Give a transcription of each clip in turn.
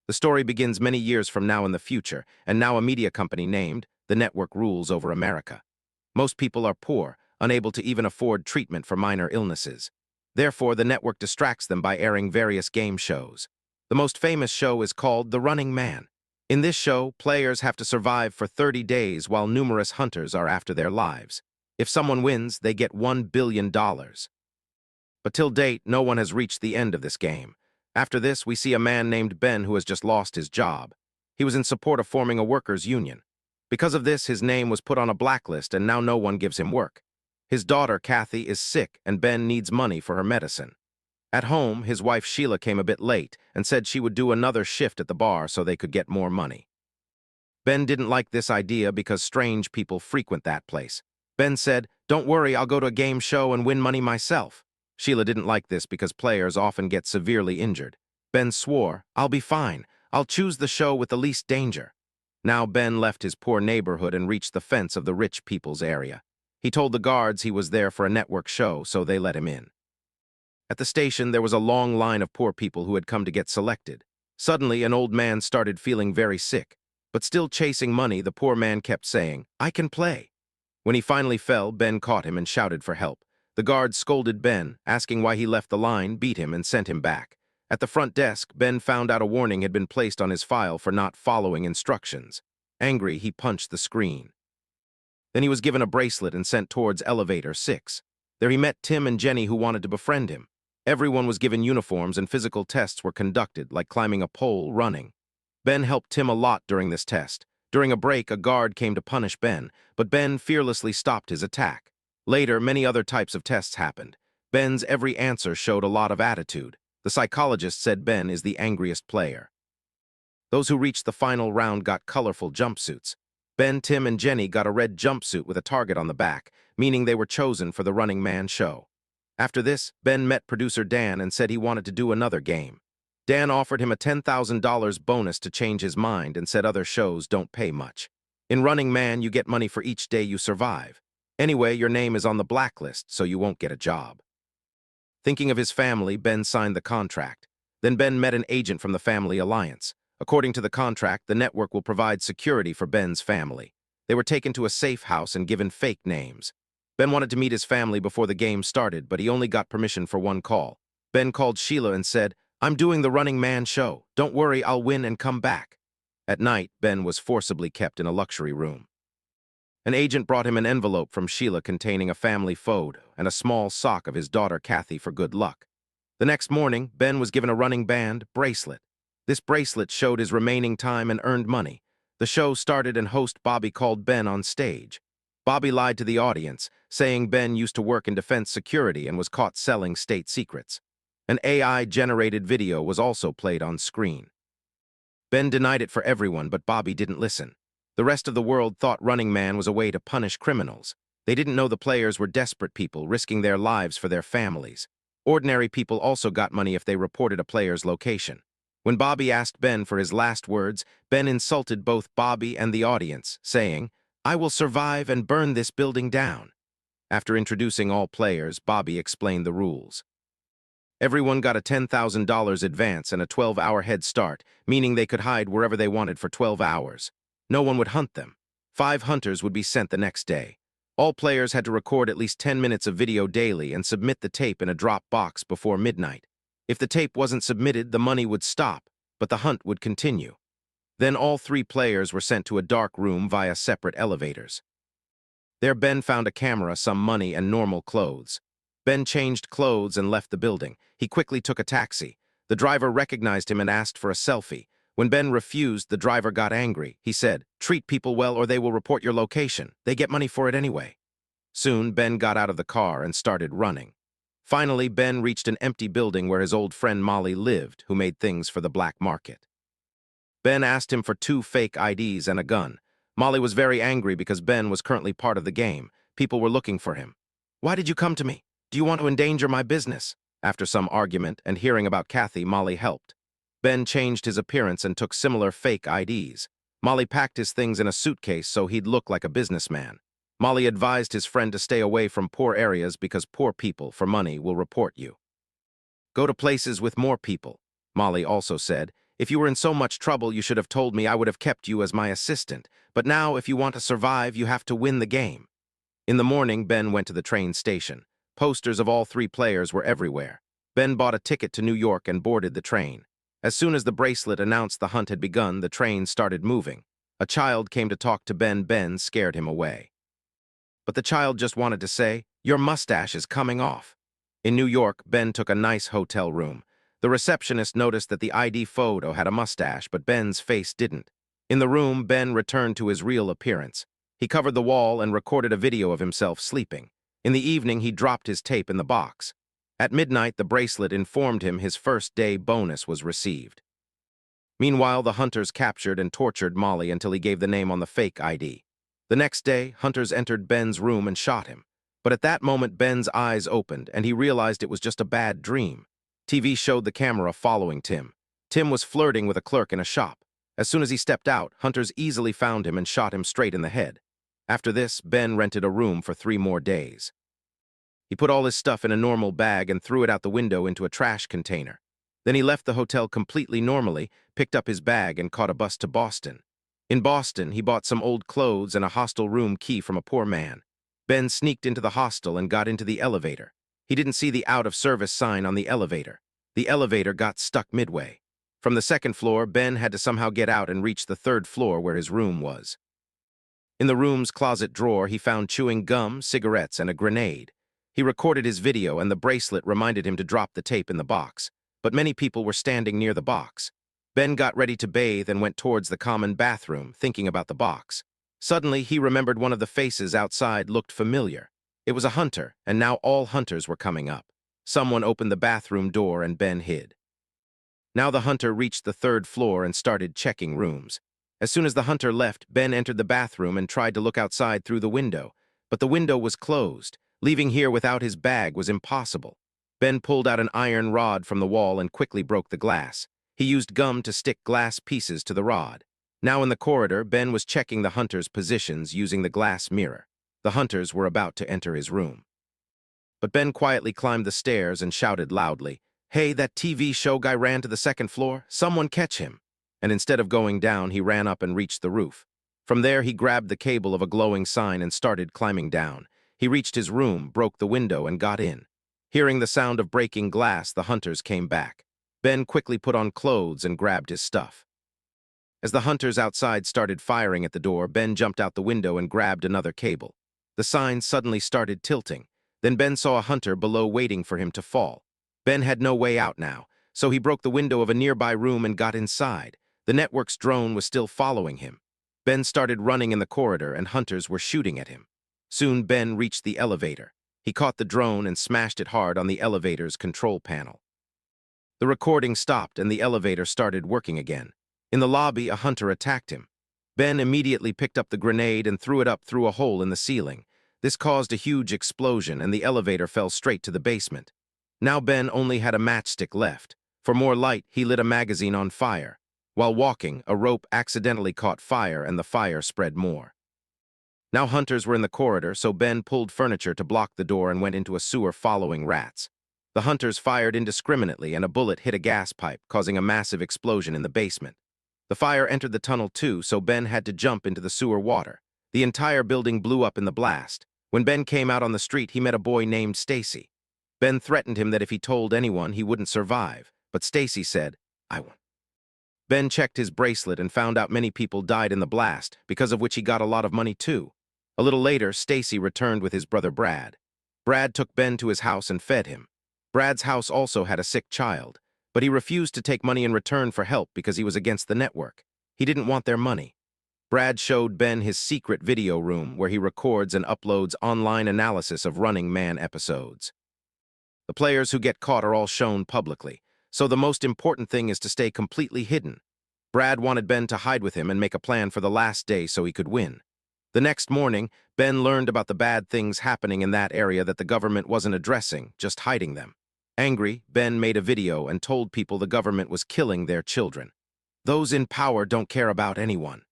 The story begins many years from now in the future, and now a media company named The Network rules over America. Most people are poor, unable to even afford treatment for minor illnesses. Therefore, the network distracts them by airing various game shows. The most famous show is called The Running Man. In this show, players have to survive for 30 days while numerous hunters are after their lives. If someone wins, they get $1 billion. But till date, no one has reached the end of this game. After this, we see a man named Ben who has just lost his job. He was in support of forming a workers' union. Because of this, his name was put on a blacklist and now no one gives him work. His daughter, Kathy, is sick and Ben needs money for her medicine. At home, his wife Sheila came a bit late and said she would do another shift at the bar so they could get more money. Ben didn't like this idea because strange people frequent that place. Ben said, "Don't worry, I'll go to a game show and win money myself." Sheila didn't like this because players often get severely injured. Ben swore, "I'll be fine. I'll choose the show with the least danger." Now Ben left his poor neighborhood and reached the fence of the rich people's area. He told the guards he was there for a network show, so they let him in. At the station, there was a long line of poor people who had come to get selected. Suddenly, an old man started feeling very sick. But still chasing money, the poor man kept saying, "I can play." When he finally fell, Ben caught him and shouted for help. The guards scolded Ben, asking why he left the line, beat him, and sent him back. At the front desk, Ben found out a warning had been placed on his file for not following instructions. Angry, he punched the screen. Then he was given a bracelet and sent towards Elevator 6. There he met Tim and Jenny, who wanted to befriend him. Everyone was given uniforms and physical tests were conducted, like climbing a pole, running. Ben helped Tim a lot during this test. During a break, a guard came to punish Ben, but Ben fearlessly stopped his attack. Later, many other types of tests happened. Ben's every answer showed a lot of attitude. The psychologist said Ben is the angriest player. Those who reached the final round got colorful jumpsuits. Ben, Tim, and Jenny got a red jumpsuit with a target on the back, meaning they were chosen for the Running Man show. After this, Ben met producer Dan and said he wanted to do another game. Dan offered him a $10,000 bonus to change his mind and said other shows don't pay much. In Running Man, you get money for each day you survive. Anyway, your name is on the blacklist, so you won't get a job. Thinking of his family, Ben signed the contract. Then Ben met an agent from the Family Alliance. According to the contract, the network will provide security for Ben's family. They were taken to a safe house and given fake names. Ben wanted to meet his family before the game started, but he only got permission for one call. Ben called Sheila and said, "I'm doing the Running Man show. Don't worry, I'll win and come back." At night, Ben was forcibly kept in a luxury room. An agent brought him an envelope from Sheila containing a family photo and a small sock of his daughter Kathy for good luck. The next morning, Ben was given a running band bracelet. This bracelet showed his remaining time and earned money. The show started and host Bobby called Ben on stage. Bobby lied to the audience, saying Ben used to work in defense security and was caught selling state secrets. An AI-generated video was also played on screen. Ben denied it for everyone, but Bobby didn't listen. The rest of the world thought Running Man was a way to punish criminals. They didn't know the players were desperate people risking their lives for their families. Ordinary people also got money if they reported a player's location. When Bobby asked Ben for his last words, Ben insulted both Bobby and the audience, saying, "I will survive and burn this building down." After introducing all players, Bobby explained the rules. Everyone got a $10,000 advance and a 12-hour head start, meaning they could hide wherever they wanted for 12 hours. No one would hunt them. 5 hunters would be sent the next day. All players had to record at least 10 minutes of video daily and submit the tape in a drop box before midnight. If the tape wasn't submitted, the money would stop, but the hunt would continue. Then all 3 players were sent to a dark room via separate elevators. There Ben found a camera, some money, and normal clothes. Ben changed clothes and left the building. He quickly took a taxi. The driver recognized him and asked for a selfie. When Ben refused, the driver got angry. He said, "Treat people well or they will report your location. They get money for it anyway." Soon, Ben got out of the car and started running. Finally, Ben reached an empty building where his old friend Molly lived, who made things for the black market. Ben asked him for 2 fake IDs and a gun. Molly was very angry because Ben was currently part of the game. People were looking for him. "Why did you come to me? Do you want to endanger my business?" After some argument and hearing about Kathy, Molly helped. Ben changed his appearance and took similar fake IDs. Molly packed his things in a suitcase so he'd look like a businessman. Molly advised his friend to stay away from poor areas because poor people, for money, will report you. Go to places with more people. Molly also said, If you were in so much trouble, you should have told me. I would have kept you as my assistant. But now, if you want to survive, you have to win the game." In the morning, Ben went to the train station. Posters of all three players were everywhere. Ben bought a ticket to New York and boarded the train. As soon as the bracelet announced the hunt had begun, the train started moving. A child came to talk to Ben. Ben scared him away. But the child just wanted to say, "Your mustache is coming off." In New York, Ben took a nice hotel room. The receptionist noticed that the ID photo had a mustache, but Ben's face didn't. In the room, Ben returned to his real appearance. He covered the wall and recorded a video of himself sleeping. In the evening, he dropped his tape in the box. At midnight, the bracelet informed him his first day bonus was received. Meanwhile, the hunters captured and tortured Molly until he gave the name on the fake ID. The next day, hunters entered Ben's room and shot him. But at that moment, Ben's eyes opened, and he realized it was just a bad dream. TV showed the camera following Tim. Tim was flirting with a clerk in a shop. As soon as he stepped out, hunters easily found him and shot him straight in the head. After this, Ben rented a room for 3 more days. He put all his stuff in a normal bag and threw it out the window into a trash container. Then he left the hotel completely normally, picked up his bag, and caught a bus to Boston. In Boston, he bought some old clothes and a hostel room key from a poor man. Ben sneaked into the hostel and got into the elevator. He didn't see the out-of-service sign on the elevator. The elevator got stuck midway. From the 2nd floor, Ben had to somehow get out and reach the 3rd floor where his room was. In the room's closet drawer, he found chewing gum, cigarettes, and a grenade. He recorded his video, and the bracelet reminded him to drop the tape in the box. But many people were standing near the box. Ben got ready to bathe and went towards the common bathroom, thinking about the box. Suddenly, he remembered one of the faces outside looked familiar. It was a hunter, and now all hunters were coming up. Someone opened the bathroom door and Ben hid. Now the hunter reached the 3rd floor and started checking rooms. As soon as the hunter left, Ben entered the bathroom and tried to look outside through the window. But the window was closed. Leaving here without his bag was impossible. Ben pulled out an iron rod from the wall and quickly broke the glass. He used gum to stick glass pieces to the rod. Now in the corridor, Ben was checking the hunters' positions using the glass mirror. The hunters were about to enter his room. But Ben quietly climbed the stairs and shouted loudly, "Hey, that TV show guy ran to the 2nd floor. Someone catch him." And instead of going down, he ran up and reached the roof. From there, he grabbed the cable of a glowing sign and started climbing down. He reached his room, broke the window, and got in. Hearing the sound of breaking glass, the hunters came back. Ben quickly put on clothes and grabbed his stuff. As the hunters outside started firing at the door, Ben jumped out the window and grabbed another cable. The sign suddenly started tilting. Then Ben saw a hunter below waiting for him to fall. Ben had no way out now, so he broke the window of a nearby room and got inside. The network's drone was still following him. Ben started running in the corridor, and hunters were shooting at him. Soon Ben reached the elevator. He caught the drone and smashed it hard on the elevator's control panel. The recording stopped and the elevator started working again. In the lobby, a hunter attacked him. Ben immediately picked up the grenade and threw it up through a hole in the ceiling. This caused a huge explosion and the elevator fell straight to the basement. Now Ben only had a matchstick left. For more light, he lit a magazine on fire. While walking, a rope accidentally caught fire and the fire spread more. Now hunters were in the corridor, so Ben pulled furniture to block the door and went into a sewer following rats. The hunters fired indiscriminately and a bullet hit a gas pipe, causing a massive explosion in the basement. The fire entered the tunnel too, so Ben had to jump into the sewer water. The entire building blew up in the blast. When Ben came out on the street, he met a boy named Stacy. Ben threatened him that if he told anyone, he wouldn't survive, but Stacy said, "I won't." Ben checked his bracelet and found out many people died in the blast, because of which he got a lot of money too. A little later, Stacy returned with his brother Brad. Brad took Ben to his house and fed him. Brad's house also had a sick child, but he refused to take money in return for help because he was against the network. He didn't want their money. Brad showed Ben his secret video room where he records and uploads online analysis of Running Man episodes. The players who get caught are all shown publicly, so the most important thing is to stay completely hidden. Brad wanted Ben to hide with him and make a plan for the last day so he could win. The next morning, Ben learned about the bad things happening in that area that the government wasn't addressing, just hiding them. Angry, Ben made a video and told people the government was killing their children. Those in power don't care about anyone.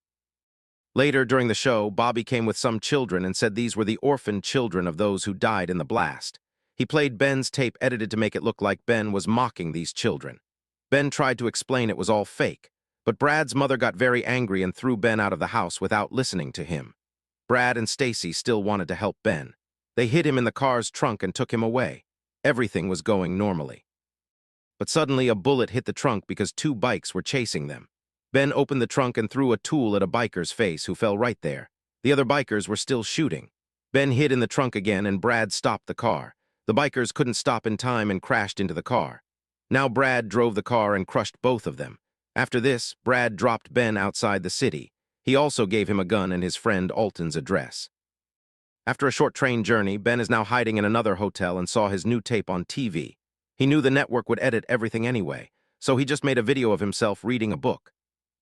Later during the show, Bobby came with some children and said these were the orphaned children of those who died in the blast. He played Ben's tape edited to make it look like Ben was mocking these children. Ben tried to explain it was all fake, but Brad's mother got very angry and threw Ben out of the house without listening to him. Brad and Stacy still wanted to help Ben. They hid him in the car's trunk and took him away. Everything was going normally. But suddenly a bullet hit the trunk because two bikes were chasing them. Ben opened the trunk and threw a tool at a biker's face who fell right there. The other bikers were still shooting. Ben hid in the trunk again and Brad stopped the car. The bikers couldn't stop in time and crashed into the car. Now Brad drove the car and crushed both of them. After this, Brad dropped Ben outside the city. He also gave him a gun and his friend Alton's address. After a short train journey, Ben is now hiding in another hotel and saw his new tape on TV. He knew the network would edit everything anyway, so he just made a video of himself reading a book.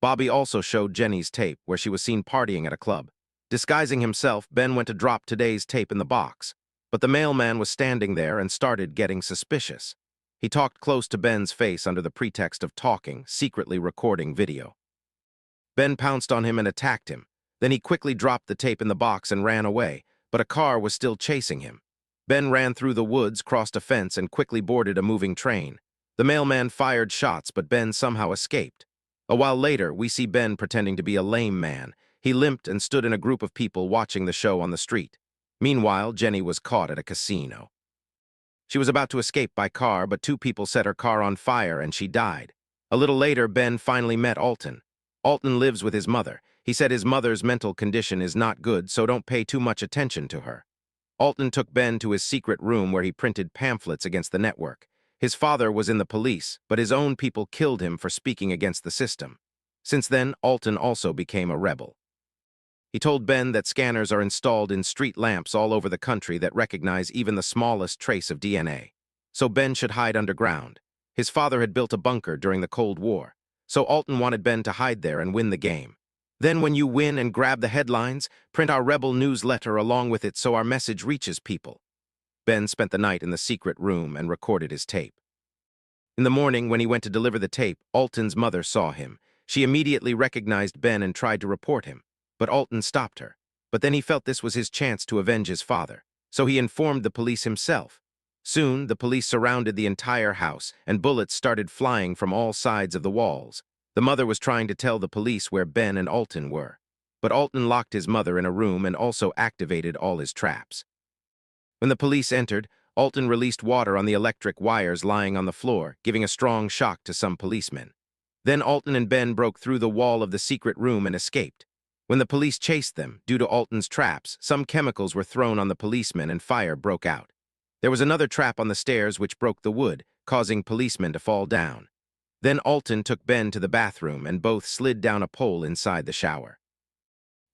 Bobby also showed Jenny's tape, where she was seen partying at a club. Disguising himself, Ben went to drop today's tape in the box, but the mailman was standing there and started getting suspicious. He talked close to Ben's face under the pretext of talking, secretly recording video. Ben pounced on him and attacked him. Then he quickly dropped the tape in the box and ran away, but a car was still chasing him. Ben ran through the woods, crossed a fence, and quickly boarded a moving train. The mailman fired shots, but Ben somehow escaped. A while later, we see Ben pretending to be a lame man. He limped and stood in a group of people watching the show on the street. Meanwhile, Jenny was caught at a casino. She was about to escape by car, but two people set her car on fire and she died. A little later, Ben finally met Alton. Alton lives with his mother. He said his mother's mental condition is not good, so don't pay too much attention to her. Alton took Ben to his secret room where he printed pamphlets against the network. His father was in the police, but his own people killed him for speaking against the system. Since then, Alton also became a rebel. He told Ben that scanners are installed in street lamps all over the country that recognize even the smallest trace of DNA. So Ben should hide underground. His father had built a bunker during the Cold War, so Alton wanted Ben to hide there and win the game. Then when you win and grab the headlines, print our rebel newsletter along with it so our message reaches people. Ben spent the night in the secret room and recorded his tape. In the morning, when he went to deliver the tape, Alton's mother saw him. She immediately recognized Ben and tried to report him, but Alton stopped her. But then he felt this was his chance to avenge his father, so he informed the police himself. Soon, the police surrounded the entire house, and bullets started flying from all sides of the walls. The mother was trying to tell the police where Ben and Alton were, but Alton locked his mother in a room and also activated all his traps. When the police entered, Alton released water on the electric wires lying on the floor, giving a strong shock to some policemen. Then Alton and Ben broke through the wall of the secret room and escaped. When the police chased them, due to Alton's traps, some chemicals were thrown on the policemen and fire broke out. There was another trap on the stairs which broke the wood, causing policemen to fall down. Then Alton took Ben to the bathroom and both slid down a pole inside the shower.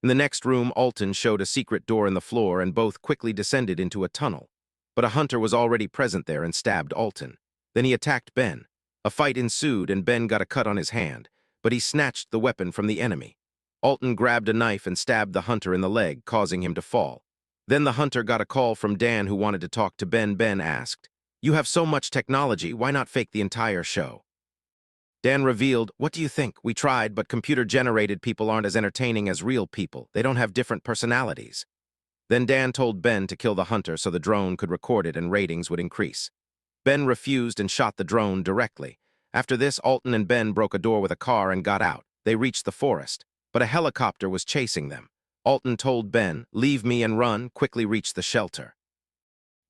In the next room, Alton showed a secret door in the floor and both quickly descended into a tunnel. But a hunter was already present there and stabbed Alton. Then he attacked Ben. A fight ensued and Ben got a cut on his hand, but he snatched the weapon from the enemy. Alton grabbed a knife and stabbed the hunter in the leg, causing him to fall. Then the hunter got a call from Dan who wanted to talk to Ben. Ben asked, "You have so much technology, why not fake the entire show?" Dan revealed, "What do you think? We tried, but computer-generated people aren't as entertaining as real people. They don't have different personalities." Then Dan told Ben to kill the hunter so the drone could record it and ratings would increase. Ben refused and shot the drone directly. After this, Alton and Ben broke a door with a car and got out. They reached the forest, but a helicopter was chasing them. Alton told Ben, "Leave me and run," quickly reached the shelter.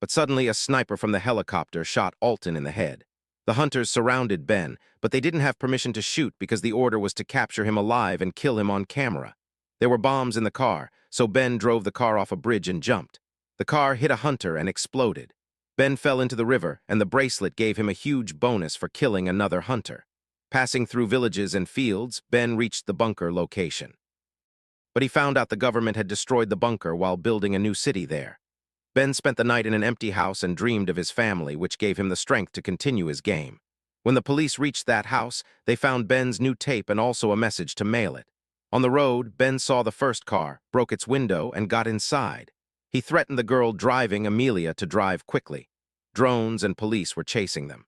But suddenly a sniper from the helicopter shot Alton in the head. The hunters surrounded Ben, but they didn't have permission to shoot because the order was to capture him alive and kill him on camera. There were bombs in the car, so Ben drove the car off a bridge and jumped. The car hit a hunter and exploded. Ben fell into the river, and the bracelet gave him a huge bonus for killing another hunter. Passing through villages and fields, Ben reached the bunker location. But he found out the government had destroyed the bunker while building a new city there. Ben spent the night in an empty house and dreamed of his family, which gave him the strength to continue his game. When the police reached that house, they found Ben's new tape and also a message to mail it. On the road, Ben saw the first car, broke its window, and got inside. He threatened the girl driving, Amelia, to drive quickly. Drones and police were chasing them.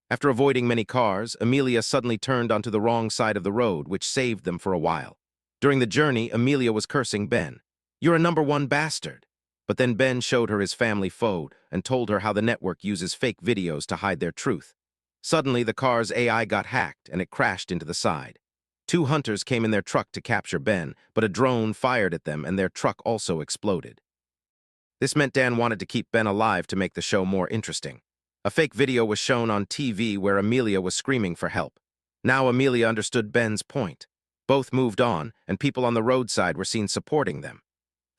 After avoiding many cars, Amelia suddenly turned onto the wrong side of the road, which saved them for a while. During the journey, Amelia was cursing Ben. "You're a #1 bastard." But then Ben showed her his family photo and told her how the network uses fake videos to hide their truth. Suddenly, the car's AI got hacked and it crashed into the side. Two hunters came in their truck to capture Ben, but a drone fired at them and their truck also exploded. This meant Dan wanted to keep Ben alive to make the show more interesting. A fake video was shown on TV where Amelia was screaming for help. Now Amelia understood Ben's point. Both moved on, and people on the roadside were seen supporting them.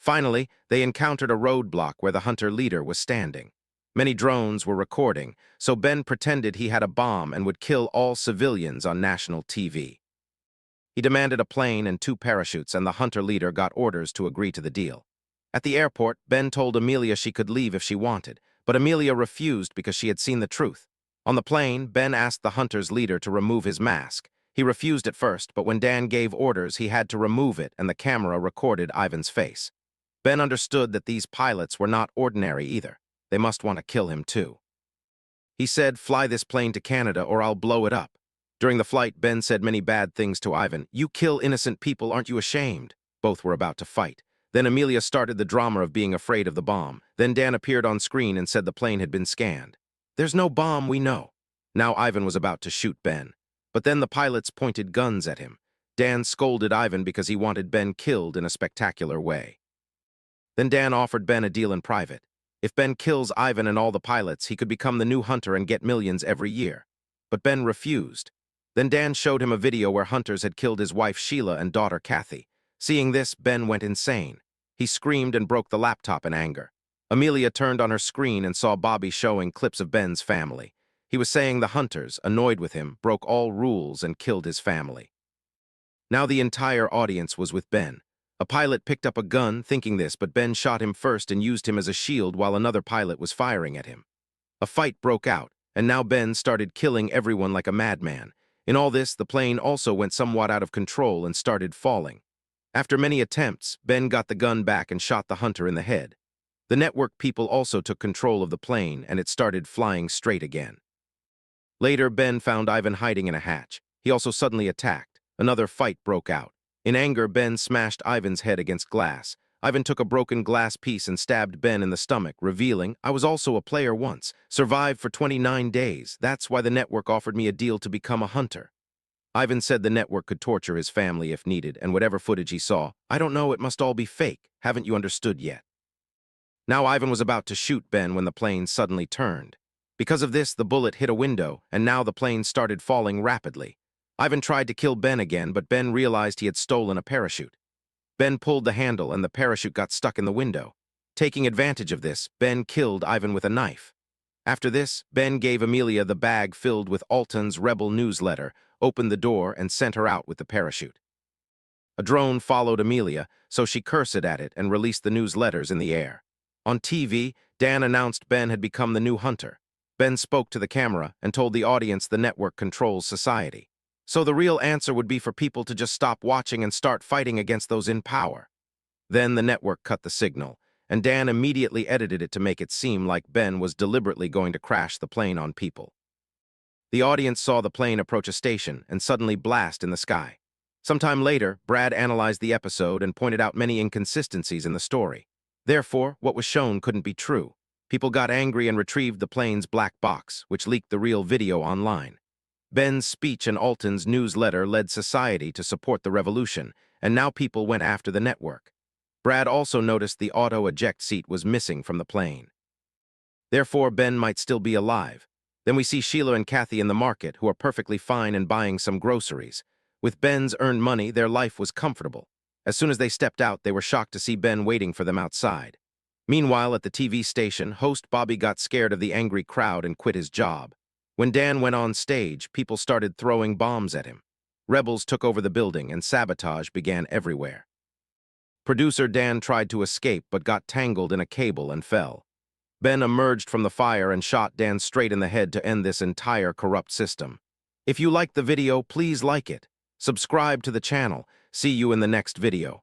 Finally, they encountered a roadblock where the hunter leader was standing. Many drones were recording, so Ben pretended he had a bomb and would kill all civilians on national TV. He demanded a plane and 2 parachutes, and the hunter leader got orders to agree to the deal. At the airport, Ben told Amelia she could leave if she wanted, but Amelia refused because she had seen the truth. On the plane, Ben asked the hunter's leader to remove his mask. He refused at first, but when Dan gave orders, he had to remove it, and the camera recorded Ivan's face. Ben understood that these pilots were not ordinary either. They must want to kill him too. He said, "Fly this plane to Canada or I'll blow it up." During the flight, Ben said many bad things to Ivan. "You kill innocent people, aren't you ashamed?" Both were about to fight. Then Amelia started the drama of being afraid of the bomb. Then Dan appeared on screen and said the plane had been scanned. "There's no bomb, we know." Now Ivan was about to shoot Ben. But then the pilots pointed guns at him. Dan scolded Ivan because he wanted Ben killed in a spectacular way. Then Dan offered Ben a deal in private. If Ben kills Ivan and all the pilots, he could become the new hunter and get millions every year. But Ben refused. Then Dan showed him a video where hunters had killed his wife Sheila and daughter Kathy. Seeing this, Ben went insane. He screamed and broke the laptop in anger. Amelia turned on her screen and saw Bobby showing clips of Ben's family. He was saying the hunters, annoyed with him, broke all rules and killed his family. Now the entire audience was with Ben. A pilot picked up a gun, thinking this, but Ben shot him first and used him as a shield while another pilot was firing at him. A fight broke out, and now Ben started killing everyone like a madman. In all this, the plane also went somewhat out of control and started falling. After many attempts, Ben got the gun back and shot the hunter in the head. The network people also took control of the plane, and it started flying straight again. Later, Ben found Ivan hiding in a hatch. He also suddenly attacked. Another fight broke out. In anger, Ben smashed Ivan's head against glass. Ivan took a broken glass piece and stabbed Ben in the stomach, revealing, "I was also a player once, survived for 29 days. That's why the network offered me a deal to become a hunter." Ivan said the network could torture his family if needed, and whatever footage he saw, "I don't know, it must all be fake. Haven't you understood yet?" Now Ivan was about to shoot Ben when the plane suddenly turned. Because of this, the bullet hit a window, and now the plane started falling rapidly. Ivan tried to kill Ben again, but Ben realized he had stolen a parachute. Ben pulled the handle, and the parachute got stuck in the window. Taking advantage of this, Ben killed Ivan with a knife. After this, Ben gave Amelia the bag filled with Alton's Rebel newsletter, opened the door, and sent her out with the parachute. A drone followed Amelia, so she cursed at it and released the newsletters in the air. On TV, Dan announced Ben had become the new hunter. Ben spoke to the camera and told the audience the network controls society. So the real answer would be for people to just stop watching and start fighting against those in power. Then the network cut the signal, and Dan immediately edited it to make it seem like Ben was deliberately going to crash the plane on people. The audience saw the plane approach a station and suddenly blast in the sky. Sometime later, Brad analyzed the episode and pointed out many inconsistencies in the story. Therefore, what was shown couldn't be true. People got angry and retrieved the plane's black box, which leaked the real video online. Ben's speech and Alton's newsletter led society to support the revolution, and now people went after the network. Brad also noticed the auto-eject seat was missing from the plane. Therefore, Ben might still be alive. Then we see Sheila and Kathy in the market, who are perfectly fine and buying some groceries. With Ben's earned money, their life was comfortable. As soon as they stepped out, they were shocked to see Ben waiting for them outside. Meanwhile, at the TV station, host Bobby got scared of the angry crowd and quit his job. When Dan went on stage, people started throwing bombs at him. Rebels took over the building, and sabotage began everywhere. Producer Dan tried to escape but got tangled in a cable and fell. Ben emerged from the fire and shot Dan straight in the head to end this entire corrupt system. If you liked the video, please like it. Subscribe to the channel. See you in the next video.